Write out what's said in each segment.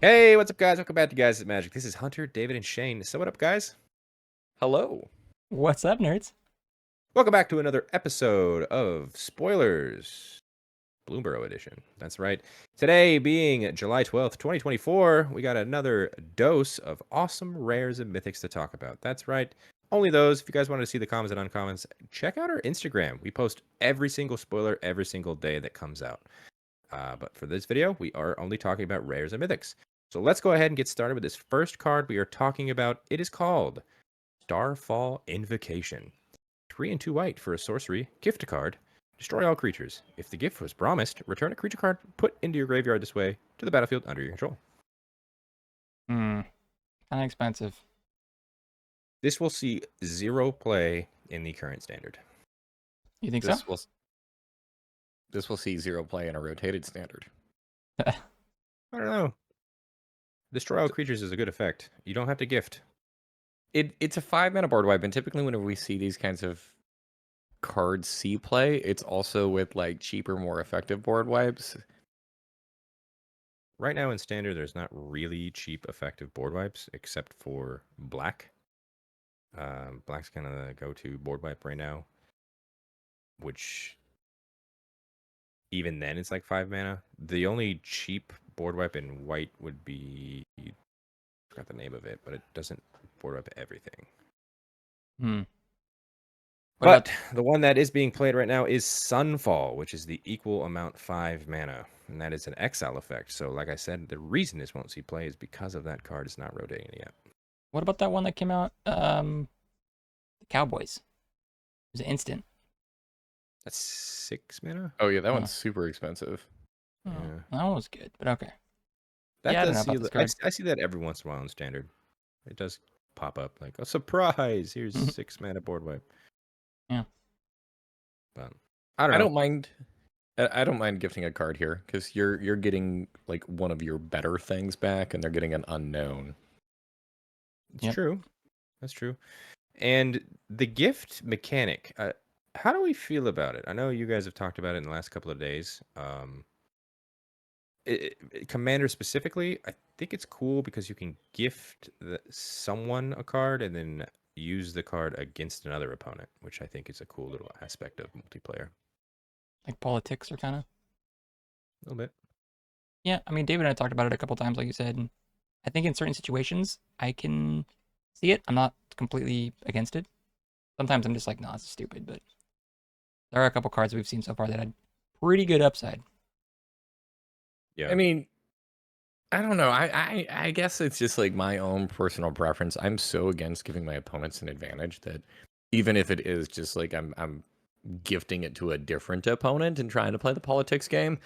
Hey, what's up, guys? Welcome back to Guys at Magic. This is Hunter, David, and Shane. So, what up, guys? Hello. What's up, nerds? Welcome back to another episode of Spoilers, Bloomburrow edition. That's right. Today, being July 12th, 2024, we got another dose of awesome rares and mythics to talk about. That's right. Only those. If you guys wanted to see the commons and uncommons, check out our Instagram. We post every single spoiler every single day that comes out. But for this video, we are only talking about rares and mythics. So let's go ahead and get started with this first card we are talking about. It is called Starfall Invocation. 3 and 2 white for a sorcery. Gift a card. Destroy all creatures. If the gift was promised, return a creature card put into your graveyard this way to the battlefield under your control. Kind of expensive. This will see 0 play in the current standard. You think This so? will this will see 0 play in a rotated standard. I don't know. Destroy all creatures is a good effect. You don't have to gift. It's a 5-mana board wipe, and typically whenever we see these kinds of cards see play, it's also with like cheaper, more effective board wipes. Right now in standard, there's not really cheap, effective board wipes except for black. Black's kind of the go-to board wipe right now, which even then it's like 5 mana. The only cheap board wipe in white would be, I forgot the name of it, but it doesn't board wipe everything. Hmm. But the one that is being played right now is Sunfall, which is the equal amount 5 mana, and that is an exile effect. So, like I said, the reason this won't see play is because of that card is not rotating yet. What about that one that came out? The Cowboys. It was an instant. That's 6 mana. Oh yeah, that Oh. one's super expensive. Oh, Yeah. that one was good, but okay. That Yeah, I don't does know see. about this card. I see that every once in a while in standard. It does pop up like a surprise. Here's 6 mana board wipe. Yeah. But I don't I know. don't mind. I don't mind gifting a card here because you're getting like one of your better things back, and they're getting an unknown. It's Yep. true. That's true. And the gift mechanic, how do we feel about it? I know you guys have talked about it in the last couple of days. Commander specifically, I think it's cool because you can gift someone a card and then use the card against another opponent, which I think is a cool little aspect of multiplayer. Like politics or kind of. A little bit. Yeah, I mean, David and I talked about it a couple times, like you said. And I think in certain situations, I can see it. I'm not completely against it. Sometimes I'm just like, no, it's stupid. But there are a couple cards we've seen so far that had pretty good upside. Yeah. I mean, I don't know. I guess it's just like my own personal preference. I'm so against giving my opponents an advantage that even if it is just like I'm gifting it to a different opponent and trying to play the politics game.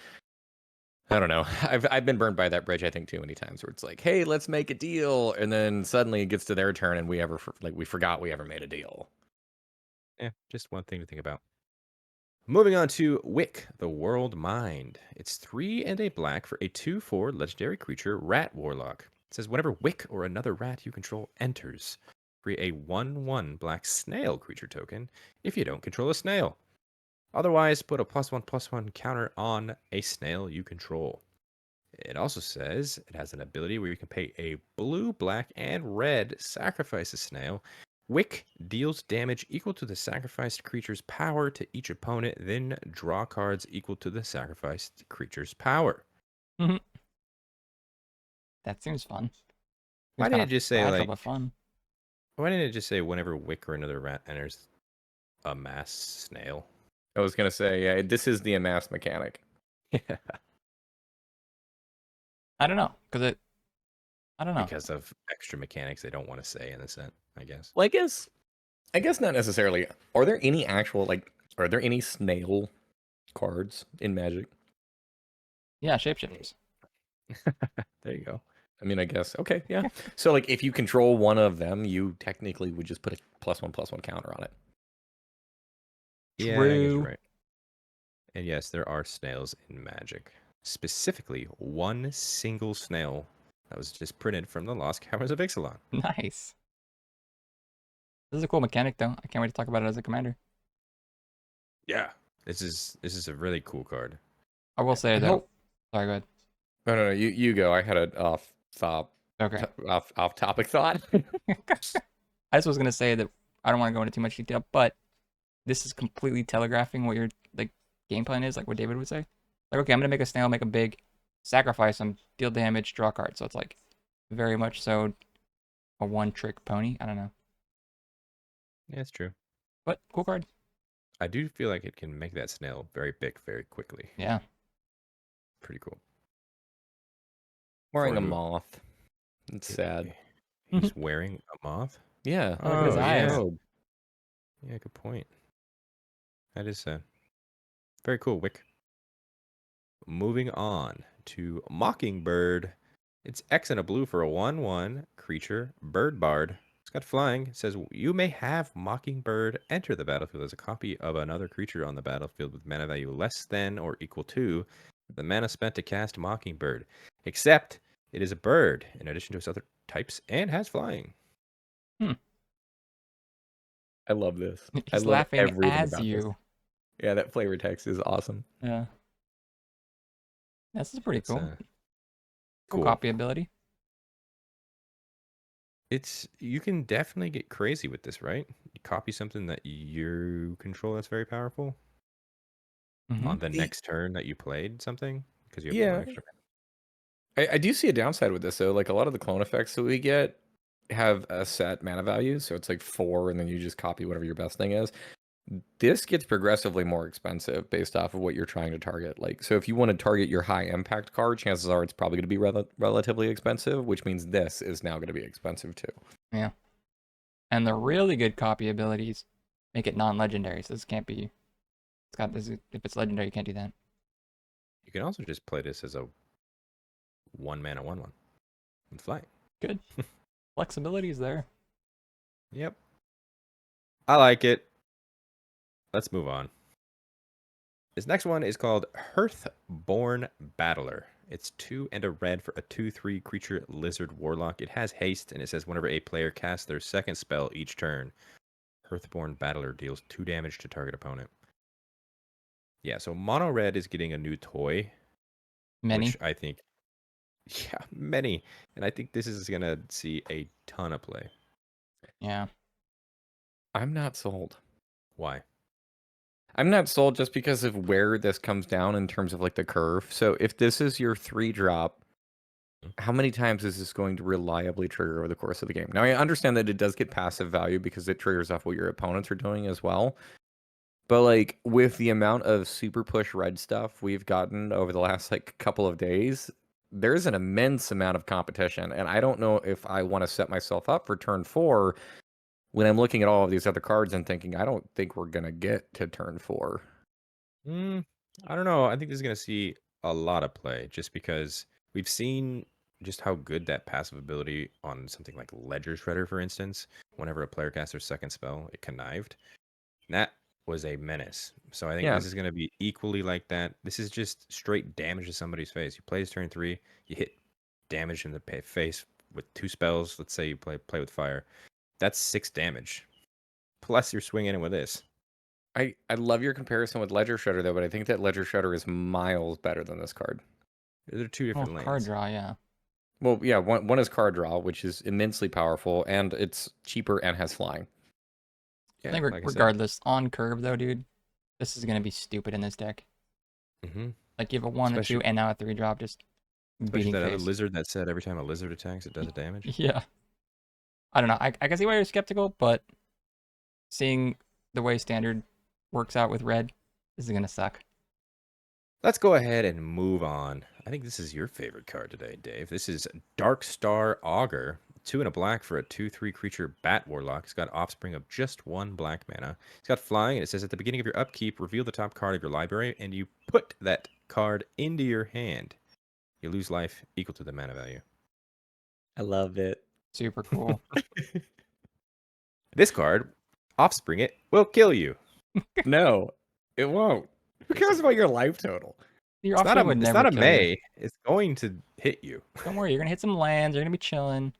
I don't know. I've been burned by that bridge, I think, too many times where it's like, hey, let's make a deal, and then suddenly it gets to their turn and we forgot we ever made a deal. Yeah, just one thing to think about. Moving on to Wick, the World Mind. It's 3 and a black for a 2/4 legendary creature, Rat Warlock. It says whenever Wick or another rat you control enters, create a 1/1 black snail creature token if you don't control a snail. Otherwise, put a +1/+1 counter on a snail you control. It also says it has an ability where you can pay a blue, black, and red, sacrifice a snail. Wick deals damage equal to the sacrificed creature's power to each opponent, then draw cards equal to the sacrificed creature's power. That seems fun. Why Seems didn't kind it of just say fragile, like? but fun. Why didn't it just say whenever Wick or another rat enters a mass snail? I was gonna say, yeah, this is the amass mechanic. Yeah, I don't know, I don't know. because of extra mechanics they don't want to say in the set, I guess. Well, I guess not necessarily. Are there any are there any snail cards in Magic? Yeah, shapeshifters. There you go. I mean, I guess okay, yeah. So like, if you control one of them, you technically would just put a +1/+1 counter on it. Yeah, I guess you're True. right. And yes, there are snails in Magic. Specifically, one single snail that was just printed from the Lost Caverns of Ixalan. Nice. This is a cool mechanic, though. I can't wait to talk about it as a commander. Yeah. This is a really cool card. I will say, I though. hope- Sorry, go ahead. No, you go. I had a thought, Okay. off topic thought. I just was gonna say that I don't want to go into too much detail, but this is completely telegraphing what your like game plan is, like what David would say. Like, okay, I'm gonna make a snail, make a big, sacrifice him, deal damage, draw a card. So it's like very much so a one-trick pony. I don't know, Yeah, it's true. but cool card. I do feel like it can make that snail very big very quickly. Yeah. Pretty cool. Wearing For a who? moth. It's sad. He's wearing a moth? Yeah. Oh, look at his eyes. yeah. Yeah, good point. That is sad. Very cool, Wick. Moving on to Mockingbird. It's X and a blue for a 1/1 creature, Bird Bard. It's got flying. It says you may have Mockingbird enter the battlefield as a copy of another creature on the battlefield with mana value less than or equal to the mana spent to cast Mockingbird, except it is a bird in addition to its other types and has flying. I love this. I He's love laughing everything as about you. this. Yeah, that flavor text is awesome. Yeah. This is pretty It's, cool. Cool cool. copy ability. You can definitely get crazy with this, right? You copy something that you control that's very powerful Mhm. on the next turn that you played something because you have Yeah. one extra. I do see a downside with this though. Like a lot of the clone effects that we get have a set mana value, so it's like 4, and then you just copy whatever your best thing is. This gets progressively more expensive based off of what you're trying to target. Like, so if you want to target your high impact card, chances are it's probably going to be relatively expensive, which means this is now going to be expensive too. Yeah. And the really good copy abilities make it non-legendary, so this can't be. It's got this. If it's legendary, you can't do that. You can also just play this as a 1-mana 1/1 with flying. Good. Flexibility is there. Yep. I like it. Let's move on. This next one is called Heartborn Battler. It's 2 and a red for a 2/3 creature lizard warlock. It has haste, and it says whenever a player casts their second spell each turn, Heartborn Battler deals 2 damage to target opponent. Yeah, so mono red is getting a new toy. Many. Which I think, yeah, many. And I think this is going to see a ton of play. Yeah. I'm not sold. Why? I'm not sold just because of where this comes down in terms of like the curve. So if this is your 3-drop, how many times is this going to reliably trigger over the course of the game? Now, I understand that it does get passive value because it triggers off what your opponents are doing as well. But like with the amount of super push red stuff we've gotten over the last like couple of days, there's an immense amount of competition. And I don't know if I want to set myself up for turn 4 when I'm looking at all of these other cards and thinking, I don't think we're going to get to turn 4. I don't know. I think this is going to see a lot of play just because we've seen just how good that passive ability on something like Ledger Shredder, for instance, whenever a player casts their second spell, it connived. And that was a menace. So I think Yeah. this is going to be equally like that. This is just straight damage to somebody's face. You play his turn 3, you hit damage in the face with 2 spells. Let's say you play with fire. That's 6 damage. Plus you're swinging in with this. I love your comparison with Ledger Shredder, though, but I think that Ledger Shredder is miles better than this card. They're 2 different lanes. Card draw, yeah. Well, yeah, one is card draw, which is immensely powerful, and it's cheaper and has flying. Yeah, I think like regardless, on curve though, dude, this is gonna be stupid in this deck. Mm-hmm. Like you have a 1, a 2, and now a 3-drop, just Especially beating that face. other lizard that said every time a lizard attacks, it does damage. Yeah. I don't know. I can see why you're skeptical, but seeing the way standard works out with red, this is gonna suck. Let's go ahead and move on. I think this is your favorite card today, Dave. This is Darkstar Augur. 2 and a black for a 2/3 creature bat warlock. It's got offspring of just 1 black mana. It's got flying, and it says at the beginning of your upkeep, reveal the top card of your library, and you put that card into your hand. You lose life equal to the mana value. I love it. Super cool. This card, offspring it, will kill you. No, it won't. Who cares about your life total? Your It's offspring would never not a kill May. you. It's going to hit you. Don't worry, you're gonna hit some lands. You're gonna be chilling.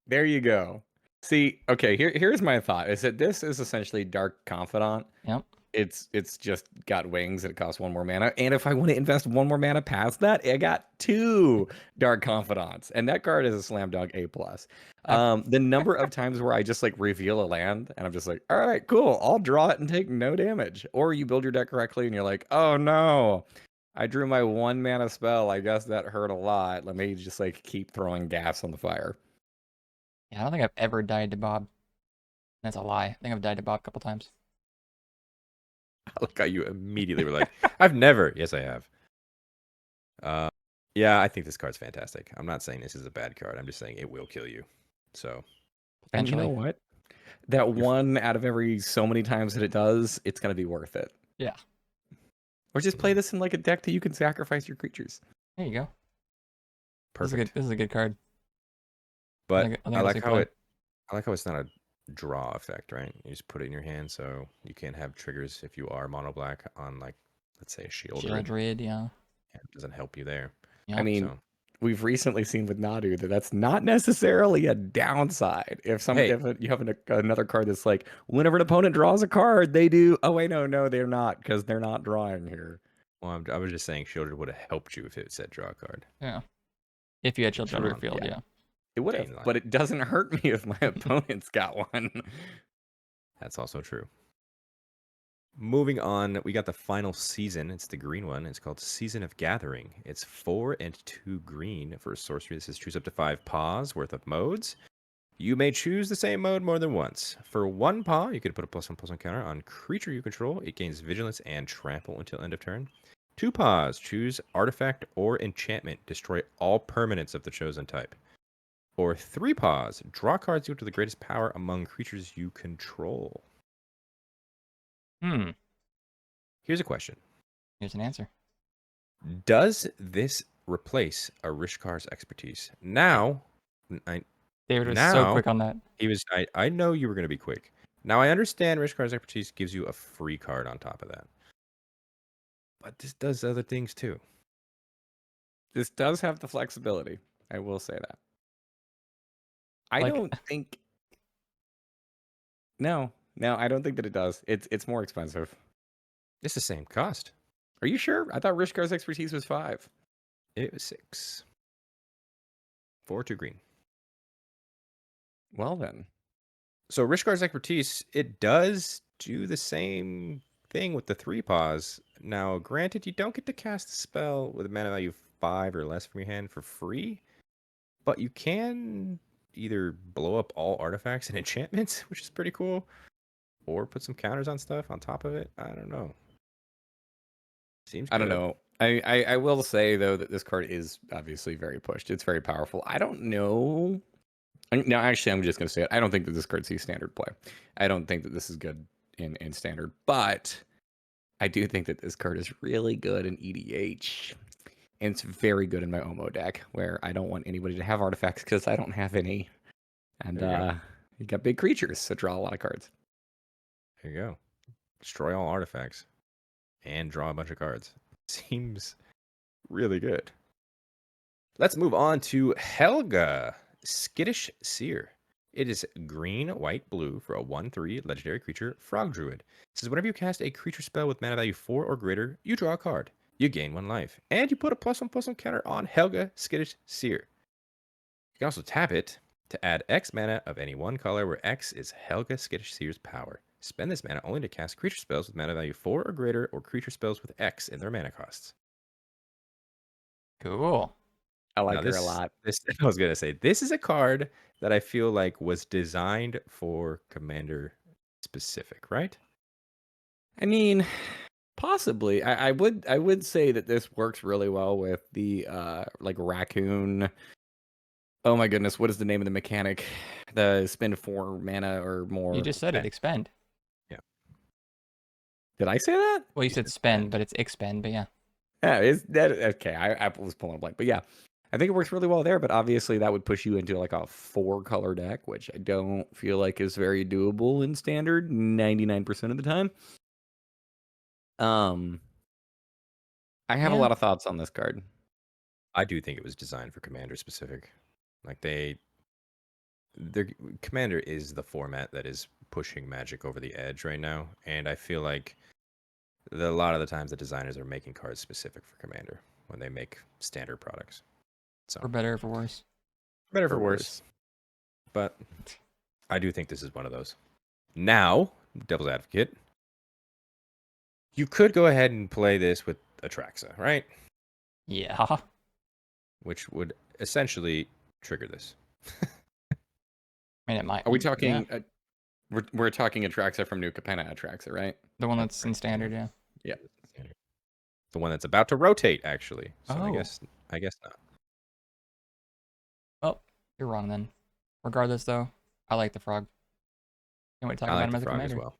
There you go. See, okay, here's my thought: is that this is essentially Dark Confidant. Yep. It's just got wings and it costs 1 more mana. And if I want to invest 1 more mana past that, I got 2 Dark Confidants. And that card is a slam dunk A+. The number of times where I just like reveal a land and I'm just like, all right, cool, I'll draw it and take no damage. Or you build your deck correctly and you're like, oh no, I drew my 1 mana spell. I guess that hurt a lot. Let me just like keep throwing gas on the fire. Yeah, I don't think I've ever died to Bob. That's a lie. I think I've died to Bob a couple times. I like how you immediately were like, I've never. Yes, I have. Yeah, I think this card's fantastic. I'm not saying this is a bad card. I'm just saying it will kill you. So, And you know Potentially. what? That 1 out of every so many times that it does, it's going to be worth it. Yeah. Or just play this in like a deck that you can sacrifice your creatures. There you go. perfect. This is a good card. But I think I it'll like see how play. I like how it's not a draw effect, right? You just put it in your hand, so you can't have triggers if you are mono black on, like, let's say a shield. Shieldred, yeah. It doesn't help you there. Yeah. I mean, So we've recently seen with Nadu that that's not necessarily a downside. If Hey. you have another card that's like, whenever an opponent draws a card, they do. Oh wait, no, they're not because they're not drawing here. well, I was just saying shielded would have helped you if it said draw a card. Yeah. If you had children on your Sure, field, yeah. yeah. It would have, Gain life. but it doesn't hurt me if my opponent's got one. That's also true. Moving on, we got the final season. It's the green one. It's called Season of Gathering. It's 4 and 2 green for a sorcery. This is choose up to 5 paws worth of modes. You may choose the same mode more than once. For 1 paw, you can put a +1/+1 counter on creature you control. It gains vigilance and trample until end of turn. 2 paws, choose artifact or enchantment. Destroy all permanents of the chosen type. Or 3 paws, draw cards equal to the greatest power among creatures you control. Here's a question. Here's an answer. Does this replace a Rishkar's expertise? Now, David was so now quick on that. he was. I know you were going to be quick. Now I understand Rishkar's expertise gives you a free card on top of that, but this does other things too. This does have the flexibility. I will say that. I Like- don't think. No, I don't think that it does. It's more expensive. It's the same cost. Are you sure? I thought Rishkar's expertise was 5. It was 6. 4 2 green. Well then. So Rishkar's expertise, it does do the same thing with the 3 paws. Now, granted, you don't get to cast a spell with a mana value 5 or less from your hand for free, but you can either blow up all artifacts and enchantments, which is pretty cool, or put some counters on stuff on top of it. I don't know. Seems good. I don't know. I will say though that this card is obviously very pushed. It's very powerful. I don't know. No, actually, I'm just going to say it. I don't think that this card sees standard play. I don't think that this is good in standard, but I do think that this card is really good in EDH. And it's very good in my Omo deck, where I don't want anybody to have artifacts because I don't have any. And you got big creatures, so draw a lot of cards. There you go. Destroy all artifacts and draw a bunch of cards. Seems really good. Let's move on to Helga, Skittish Seer. It is green, white, blue for a 1/3 legendary creature, Frog Druid. It says whenever you cast a creature spell with mana value 4 or greater, you draw a card. You gain 1 life. And you put a +1/+1 counter on Helga, Skittish Seer. You can also tap it to add X mana of any one color, where X is Helga, Skittish Seer's power. Spend this mana only to cast creature spells with mana value 4 or greater, or creature spells with X in their mana costs. Cool. I like Now, her a lot. This I was gonna say, this is a card that I feel like was designed for Commander specific, right? I mean, possibly. I would say that this works really well with the like raccoon. Oh my goodness, what is the name of the mechanic? The spend 4 mana or more. You just said it, expend. Did I say that? Well, you You said said spend, spend. but it's expend, but yeah. Yeah, is that okay? I was pulling a blank, but yeah, I think it works really well there. But obviously, that would push you into like a 4-color deck, which I don't feel like is very doable in standard 99% of the time. I have a Yeah. lot of thoughts on this card. I do think it was designed for Commander specific. Like their Commander is the format that is pushing Magic over the edge right now, and I feel like a lot of the times the designers are making cards specific for Commander when they make standard products. So For better or for worse. better for worse. But I do think this is one of those. Now, devil's advocate, you could go ahead and play this with Atraxa, right? Yeah. Which would essentially trigger this. I mean, it might. Are we Yeah. talking? We're talking Atraxa from New Capenna Atraxa, right? The one that's in standard, yeah. Yeah. The one that's about to rotate, actually. So Oh. I guess not. Well, you're wrong then. Regardless, though, I like the frog. Can't wait to talk I about like him the as a frog as commander. well.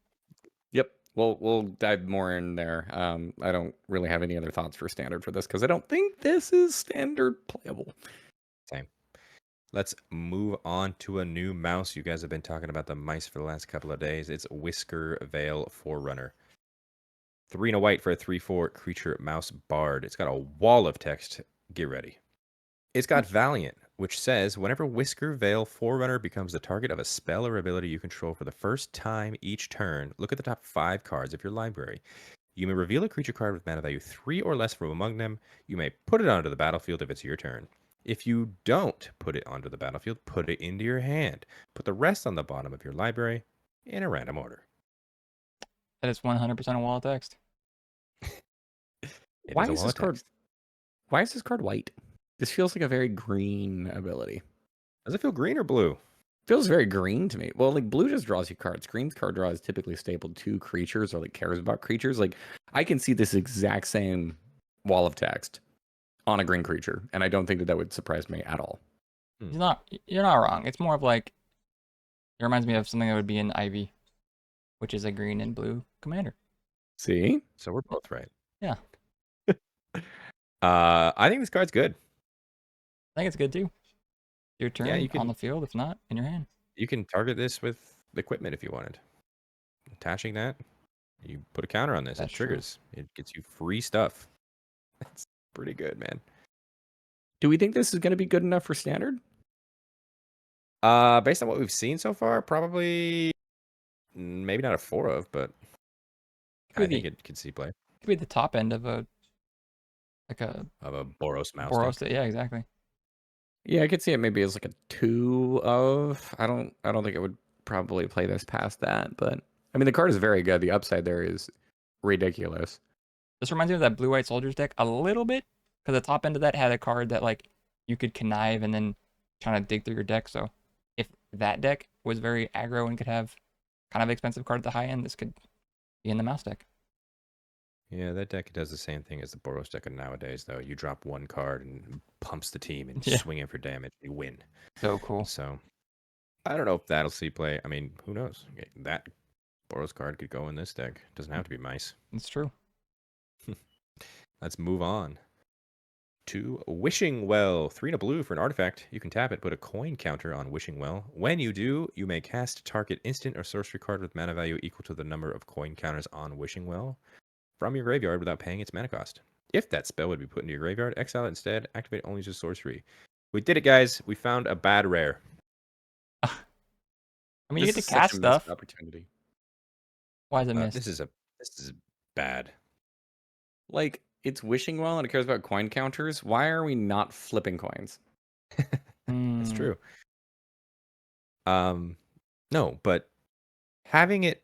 Yep. We'll dive more in there. I don't really have any other thoughts for standard for this because I don't think this is standard playable. Same. Let's move on to a new mouse. You guys have been talking about the mice for the last couple of days. It's Whiskervale Forerunner. 3 and a white for a 3/4 creature mouse bard. It's got a wall of text. Get ready. It's got Valiant, which says whenever Whiskervale Forerunner becomes the target of a spell or ability you control for the first time each turn, look at the top 5 cards of your library. You may reveal a creature card with mana value 3 or less from among them. You may put it onto the battlefield if it's your turn. If you don't put it onto the battlefield, put it into your hand. Put the rest on the bottom of your library in a random order. That is 100% a wall of text. It Why is a is wall this of card? text. Why is this card white? This feels like a very green ability. Does it feel green or blue? Feels very green to me. Well, like blue just draws you cards. Green's card draw is typically stapled to creatures or like cares about creatures. Like I can see this exact same wall of text on a green creature, and I don't think that would surprise me at all. You're not wrong. It's more of like, it reminds me of something that would be in Ivy, which is a green and blue commander. See? So we're both right. Yeah. I think this card's good. I think it's good too. Your turn Yeah, you on can the field, if not, in your hand. you can target this with equipment if you wanted. Attaching that, you put a counter on this. That's It true. triggers. It gets you free stuff. That's pretty good, man. Do we think this is going to be good enough for standard? Based on what we've seen so far, probably maybe not a 4 of, but I think it could see play Could be the top end of a of a Boros mouse. Boros. deck. Yeah, exactly. Yeah, I could see it maybe as like a 2 of. I don't think it would probably play this past that, but I mean the card is very good. The upside there is ridiculous. This reminds me of that blue-white soldiers deck a little bit, because the top end of that had a card that like you could connive and then trying to dig through your deck. So if that deck was very aggro and could have kind of expensive card at the high end, this could be in the mouse deck. Yeah, that deck does the same thing as the Boros deck of nowadays, though. You drop one card and pumps the team and Yeah. swing in for damage. You win. So cool. So I don't know if that'll see play. I mean, who knows? That Boros card could go in this deck. Doesn't have to be mice. It's true. Let's move on to Wishing Well. 3 and a blue for an artifact. You can tap it, put a coin counter on Wishing Well. When you do, you may cast target instant or sorcery card with mana value equal to the number of coin counters on Wishing Well from your graveyard without paying its mana cost. If that spell would be put into your graveyard, exile it instead. Activate only as sorcery. We did it, guys. We found a bad rare. I mean, you This get is to such cast a missed stuff. opportunity. Why is it missed? This is bad. Like it's wishing well and it cares about coin counters. Why are we not flipping coins? It's true. No, but having it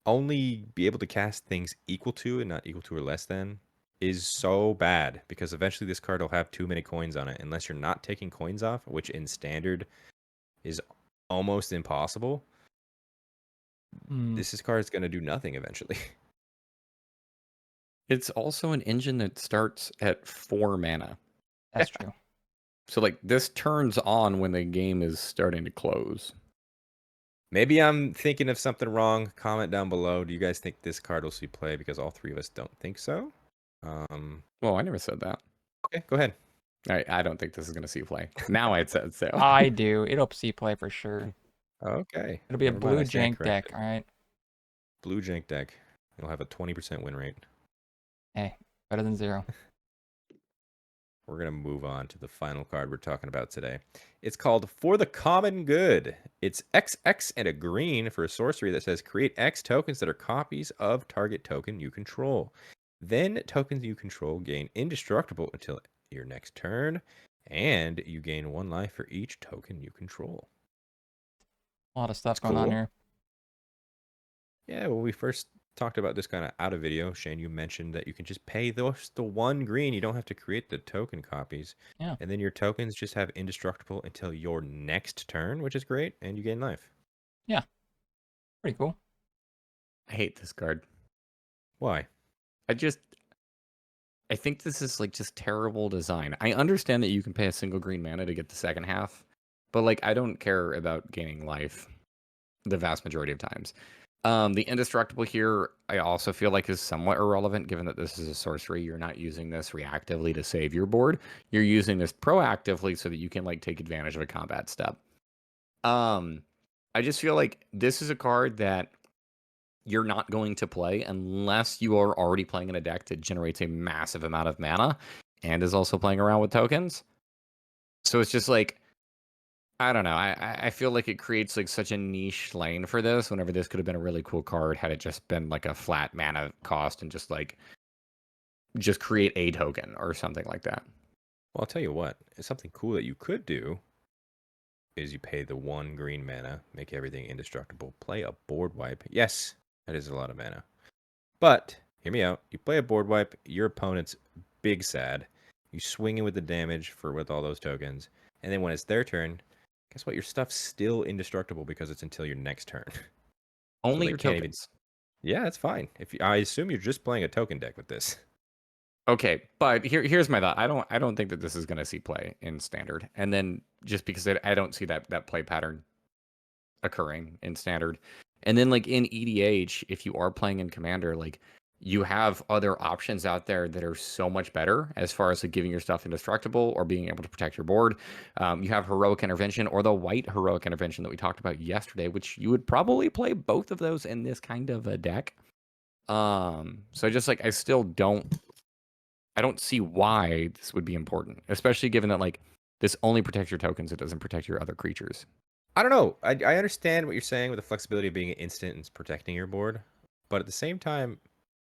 only be able to cast things equal to and not equal to or less than is so bad because eventually this card will have too many coins on it unless you're not taking coins off, which in standard is almost impossible. This card is going to do nothing eventually. It's also an engine that starts at 4 mana. That's true. So like this turns on when the game is starting to close. Maybe I'm thinking of something wrong. Comment down below. Do you guys think this card will see play? Because all 3 of us don't think so. Well, I never said that. Okay, go ahead. I don't think this is going to see play. Now I said so. I do. It'll see play for sure. Okay. It'll be a Never mind, I blue stand jank deck, corrected. all right? Blue jank deck. It'll have a 20% win rate. Hey, better than 0. we're going to move on to the final card we're talking about today. It's called For the Common Good. It's XX and a green for a sorcery that says create X tokens that are copies of target token you control. Then tokens you control gain indestructible until your next turn, and you gain 1 life for each token you control. A lot of stuff That's going on cool. here. Yeah, when we first talked about this kind of out of video, Shane, you mentioned that you can just pay the 1 green. You don't have to create the token copies. Yeah. And then your tokens just have indestructible until your next turn, which is great, and you gain life. Yeah. Pretty cool. I hate this card. Why? I think this is like just terrible design. I understand that you can pay a single green mana to get the second half, but like I don't care about gaining life the vast majority of times. The indestructible here, I also feel like is somewhat irrelevant given that this is a sorcery. You're not using this reactively to save your board. You're using this proactively so that you can like take advantage of a combat step. I just feel like this is a card that you're not going to play unless you are already playing in a deck that generates a massive amount of mana and is also playing around with tokens. So it's just like, I don't know. I feel like it creates like such a niche lane for this whenever this could have been a really cool card had it just been like a flat mana cost and just create a token or something like that. Well, I'll tell you what. It's something cool that you could do is you pay the 1 green mana, make everything indestructible, play a board wipe. Yes, that is a lot of mana. But, hear me out. You play a board wipe, your opponent's big sad. You swing in with the damage with all those tokens. And then when it's their turn, guess what? Your stuff's still indestructible because it's until your next turn. Only they your can't tokens. Yeah, that's fine. I assume you're just playing a token deck with this. Okay, but here's my thought. I don't think that this is going to see play in standard, and then just because I don't see that play pattern occurring in standard, and then like in EDH, if you are playing in Commander, like you have other options out there that are so much better as far as like giving your stuff indestructible or being able to protect your board. You have Heroic Intervention or the white Heroic Intervention that we talked about yesterday, which you would probably play both of those in this kind of a deck. So just like I don't see why this would be important, especially given that like this only protects your tokens, it doesn't protect your other creatures. I don't know. I understand what you're saying with the flexibility of being instant and protecting your board, but at the same time,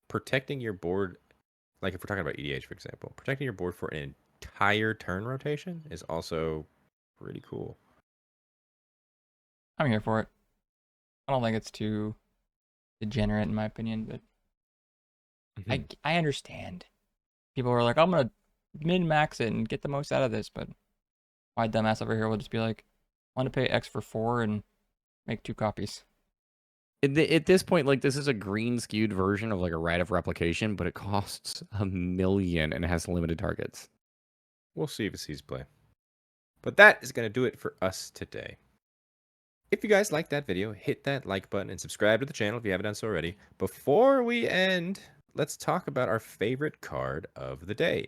protecting your board, like if we're talking about EDH, for example, protecting your board for an entire turn rotation is also pretty cool. I'm here for it. I don't think it's too degenerate in my opinion, but I understand. People are like, I'm gonna min-max it and get the most out of this, but my dumbass over here will just be like, I want to pay X for 4 and make 2 copies. At this point, like this is a green skewed version of like a Rite of Replication, but it costs $1 million and it has limited targets. We'll see if it sees play. But that is going to do it for us today. If you guys liked that video, hit that like button and subscribe to the channel if you haven't done so already. Before we end, let's talk about our favorite card of the day.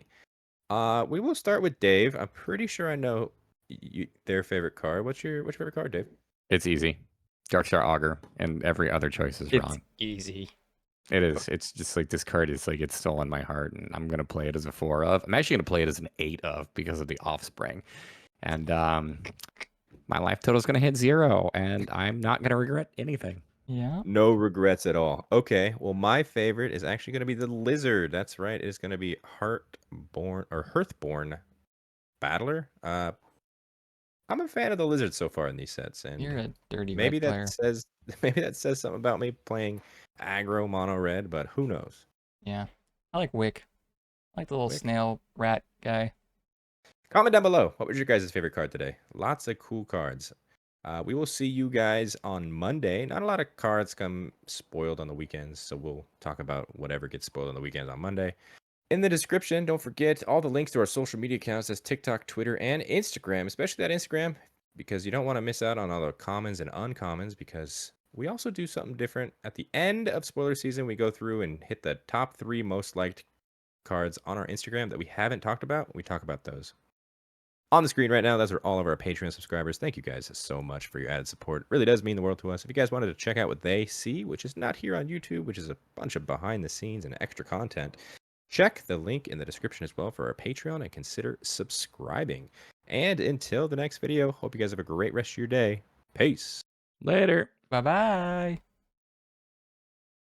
We will start with Dave. I'm pretty sure I know their favorite card. What's your favorite card, Dave? It's easy. Darkstar Augur, and every other choice is wrong. Easy. It is. It's just like this card is like it's stolen my heart, and I'm gonna play it as a 4 of. I'm actually gonna play it as an 8 of because of the offspring, and my life total is gonna hit 0, and I'm not gonna regret anything. Yeah. No regrets at all. Okay, well, my favorite is actually going to be the lizard. That's right. It is going to be Heartborn Battler. I'm a fan of the lizard so far in these sets, and You're a dirty maybe red player. maybe that says something about me playing aggro mono red, but who knows? Yeah. I like Wick. I like the little Wick. snail rat guy. Comment down below. What was your guys' favorite card today? Lots of cool cards. We will see you guys on Monday. Not a lot of cards come spoiled on the weekends, so we'll talk about whatever gets spoiled on the weekends on Monday. In the description, don't forget all the links to our social media accounts. That's TikTok, Twitter, and Instagram, especially that Instagram, because you don't want to miss out on all the commons and uncommons, because we also do something different. At the end of spoiler season, we go through and hit the top 3 most liked cards on our Instagram that we haven't talked about. We talk about those. On the screen right now, those are all of our Patreon subscribers. Thank you guys so much for your added support. It really does mean the world to us. If you guys wanted to check out what they see, which is not here on YouTube, which is a bunch of behind the scenes and extra content, Check the link in the description as well for our Patreon and consider subscribing. And until the next video, hope you guys have a great rest of your day. Peace. Later. Bye bye.